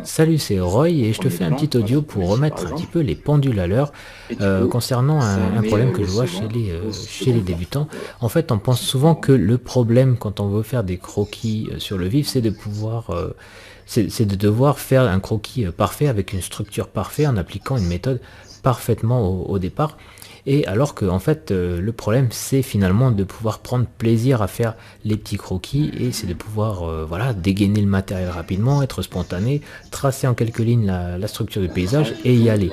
Salut, c'est Roy et je te fais un petit audio pour remettre un petit peu les pendules à l'heure concernant un problème que je vois chez les débutants. En fait, on pense souvent que le problème quand on veut faire des croquis sur le vif, c'est de c'est de devoir faire un croquis parfait avec une structure parfaite en appliquant une méthode parfaitement au départ. Et alors que en fait le problème c'est finalement de pouvoir prendre plaisir à faire les petits croquis et c'est de pouvoir voilà, dégainer le matériel rapidement, être spontané, tracer en quelques lignes la structure du paysage et y aller.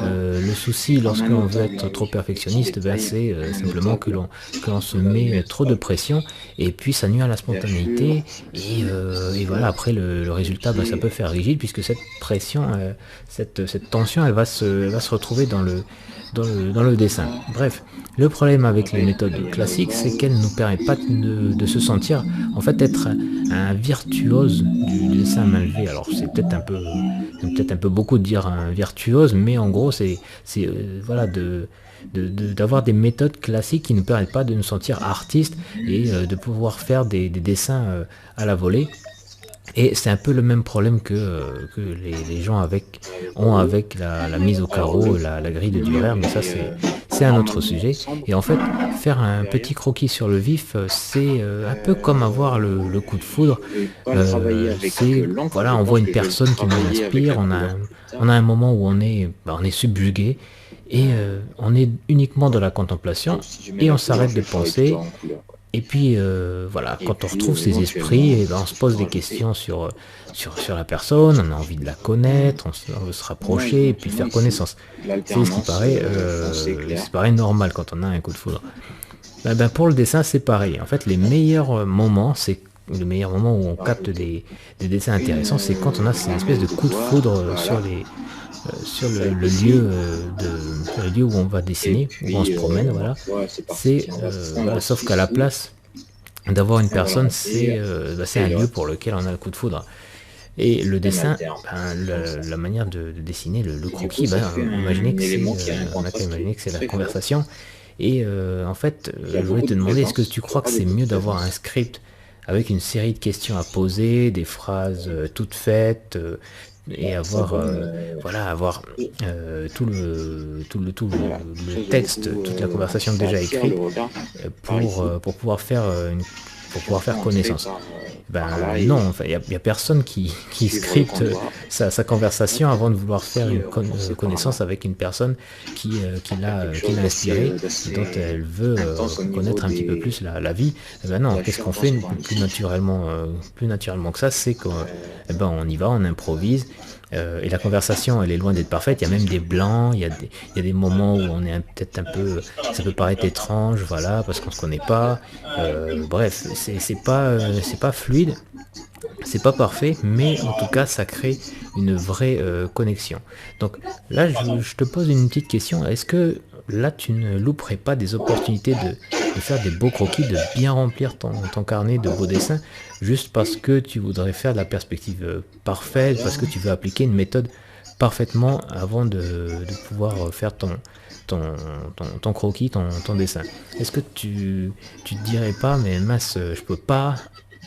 Le souci lorsqu'on veut être trop perfectionniste, ben, c'est simplement que l'on se met trop de pression et puis ça nuit à la spontanéité et voilà, après le résultat, ben, ça peut faire rigide puisque cette pression, cette tension elle va se retrouver dans le dessin. Bref, le problème avec les méthodes classiques, c'est qu'elles ne nous permettent pas de se sentir, en fait, être un virtuose du dessin à main levée. Alors, c'est peut-être un peu beaucoup de dire un virtuose, mais en gros, voilà, d'avoir des méthodes classiques qui ne nous permettent pas de nous sentir artistes et de pouvoir faire des dessins à la volée. Et c'est un peu le même problème que les gens ont avec la mise au carreau, la grille de Dürer, mais ça c'est un autre sujet. Et en fait, faire un petit croquis sur le vif, c'est un peu comme avoir le coup de foudre. C'est, voilà, on voit une personne qui nous inspire, on a un moment où on est subjugué, et on est uniquement dans la contemplation, et on s'arrête de penser. Et puis voilà, quand on retrouve ses esprits, et ben, on se pose des questions sur la personne, on a envie de la connaître, on veut se rapprocher et puis faire connaissance. C'est ce qui paraît normal quand on a un coup de foudre. Ben, pour le dessin, c'est pareil. En fait, les meilleurs moments où on capte des dessins intéressants, c'est quand on a ces espèces de coups de foudre sur le lieu où on va dessiner, où on se promène, voilà. Voilà, sauf qu'à la place d'avoir une personne, c'est un lieu pour lequel on a le coup de foudre. Et le dessin, ben, la manière de dessiner le croquis, ben, on a qu'à imaginer que c'est la conversation. Et en fait, je voulais te demander, est-ce que tu crois que c'est mieux d'avoir un script avec une série de questions à poser, des phrases toutes faites, et avoir le texte, toute la conversation déjà écrite pour pouvoir pour pouvoir faire connaissance. Ben non, enfin, y a personne qui scripte sa conversation avant de vouloir faire une connaissance avec une personne qui l'a inspirée et dont elle veut connaître un petit peu plus la vie. Eh ben non, qu'est-ce qu'on fait plus naturellement que ça, c'est qu'on eh ben, on y va, on improvise. Et la conversation, elle est loin d'être parfaite. Il y a même des blancs, il y a des moments où on est peut-être un peu, ça peut paraître étrange, voilà, parce qu'on se connaît pas. Bref, c'est pas fluide, c'est pas parfait, mais en tout cas, ça crée une vraie connexion. Donc là, je te pose une petite question. Est-ce que là, tu ne louperais pas des opportunités de faire des beaux croquis, de bien remplir ton carnet de beaux dessins, juste parce que tu voudrais faire de la perspective parfaite, parce que tu veux appliquer une méthode parfaitement avant de pouvoir faire ton croquis, ton dessin. Est-ce que tu te dirais pas, mais mince, je peux pas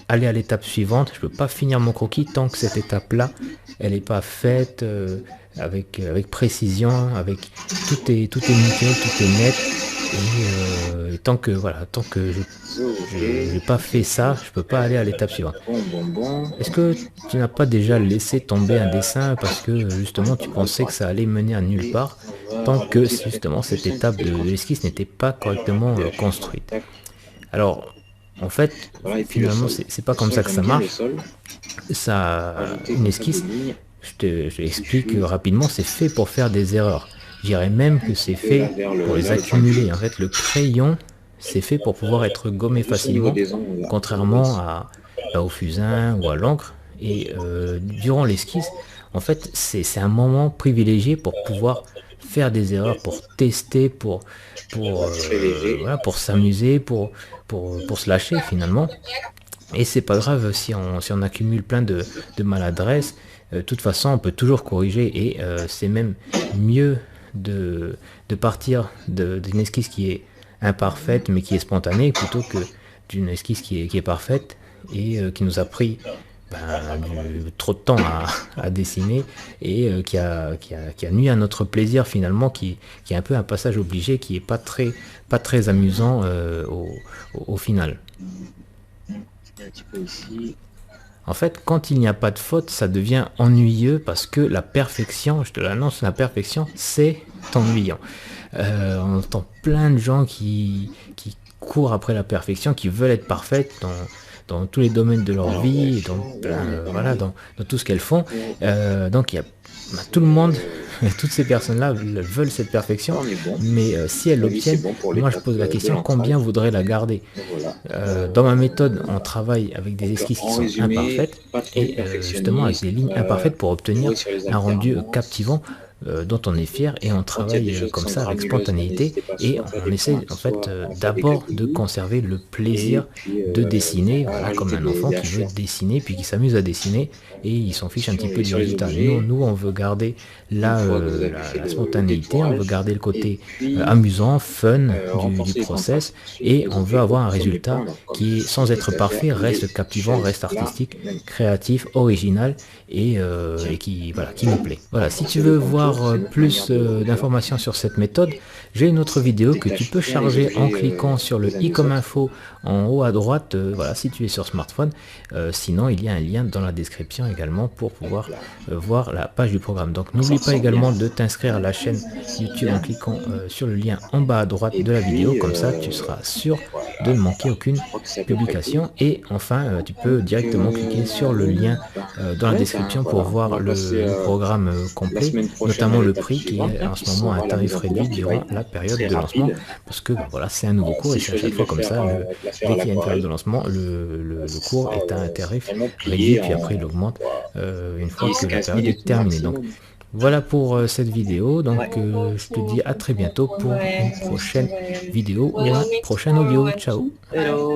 aller à l'étape suivante, je peux pas finir mon croquis tant que cette étape-là, elle n'est pas faite avec précision, avec tout est nickel, tout est net. Et tant que je n'ai pas fait ça, je peux pas aller à l'étape suivante. Est-ce que tu n'as pas déjà laissé tomber un dessin parce que justement tu pensais que ça allait mener à nulle part, tant que justement cette étape de l'esquisse n'était pas correctement construite? Alors, en fait, finalement, c'est pas comme ça que ça marche. Une esquisse, je t'explique rapidement, c'est fait pour faire des erreurs. Je dirais même que c'est fait pour les accumuler. En fait, le crayon, c'est fait pour pouvoir être gommé facilement, contrairement au fusain ou à l'encre. Et durant l'esquisse, en fait, c'est un moment privilégié pour pouvoir faire des erreurs, pour tester, voilà, pour s'amuser, pour se lâcher finalement. Et c'est pas grave si on accumule plein de maladresses. De toute façon, on peut toujours corriger et c'est même mieux de partir d'une esquisse qui est imparfaite mais qui est spontanée plutôt que d'une esquisse qui est parfaite et qui nous a pris trop de temps à dessiner et qui a nuit à notre plaisir finalement, qui est un peu un passage obligé, qui est pas très amusant au final. Un petit peu ici. En fait, quand il n'y a pas de faute, ça devient ennuyeux parce que la perfection, je te l'annonce, la perfection, c'est ennuyant. On entend plein de gens qui courent après la perfection, qui veulent être parfaites dans tous les domaines de leur Alors, vie, voilà, dans tout ce qu'elles font. Donc il y a tout le monde, toutes ces personnes-là veulent cette perfection, on est bon. mais si elles À mon avis, c'est l'obtiennent, bon pour moi je l'étape pose la de question, l'entrave. combien voudraient la garder? Donc voilà. Dans ma méthode, on travaille avec des Donc, esquisses qui en sont résumé, imparfaites pas trop de et justement avec perfectionnisme, des lignes imparfaites pour obtenir jouer sur les un rendu alternances. captivant dont on est fier, et on Quand il y a des travaille choses qui comme sont ça avec granuleuses, ben, spontanéité, n'hésitez pas et soit à faire on des essaie pointes, en fait soit à faire des d'abord de gribouillis. conserver le Et plaisir puis, de dessiner, voilà, voilà, comme rajouter un enfant des qui veut hachures dessiner puis qui s'amuse à dessiner et il s'en fiche un petit peu du sur les résultat. objets. Nous on veut garder Une fois que vous avez fait la le spontanéité, on veut détourage, garder le et côté puis amusant, fun du renforcer les process, contrastes sur et les on veut objets avoir un comme les résultat plans, donc, comme qui, sans les être étagères, parfait, reste les captivant, chaises, reste là, artistique, même. créatif, original et Tiens. qui nous plaît. Voilà, si tu Renforcer les veux contours, voir c'est une autre plus manière de faire. d'informations sur cette méthode, j'ai une autre vidéo que tu Détache peux bien les charger en objets cliquant sur le les uns i des comme autres. info en haut à droite, voilà, si tu es sur smartphone. Sinon, il y a un lien dans la description également pour pouvoir voir la page du programme. Donc n'oublie pas également de t'inscrire à la chaîne YouTube en cliquant sur le lien en bas à droite Et de la vidéo, puis, comme ça tu seras sûr voilà, de ne manquer aucune je crois que c'est à peu près tout. publication. Et enfin, tu peux directement cliquer sur le lien dans la Ouais, description pour voilà. On voir va passer le programme la complet, semaine prochaine à notamment le l'étape prix qui suivante, est là, en qui ce moment à un sera la mise tarif en réduit couleur, qui va durant être la période très de lancement, rapide. parce que voilà, c'est un nouveau cours et S'il c'est à choisit chaque de fois le comme faire, ça. de la faire à Dès qu'il y a une période l'aquarelle, de lancement, ce le cours sera est à un tarif vraiment réduit, plié puis après il en augmente une fois que la 10-15 période est minutes terminée. Donc maximum. voilà pour cette vidéo, donc Ouais. je te dis à très bientôt pour une prochaine Ouais. vidéo ou un prochain audio. Ciao! Hello.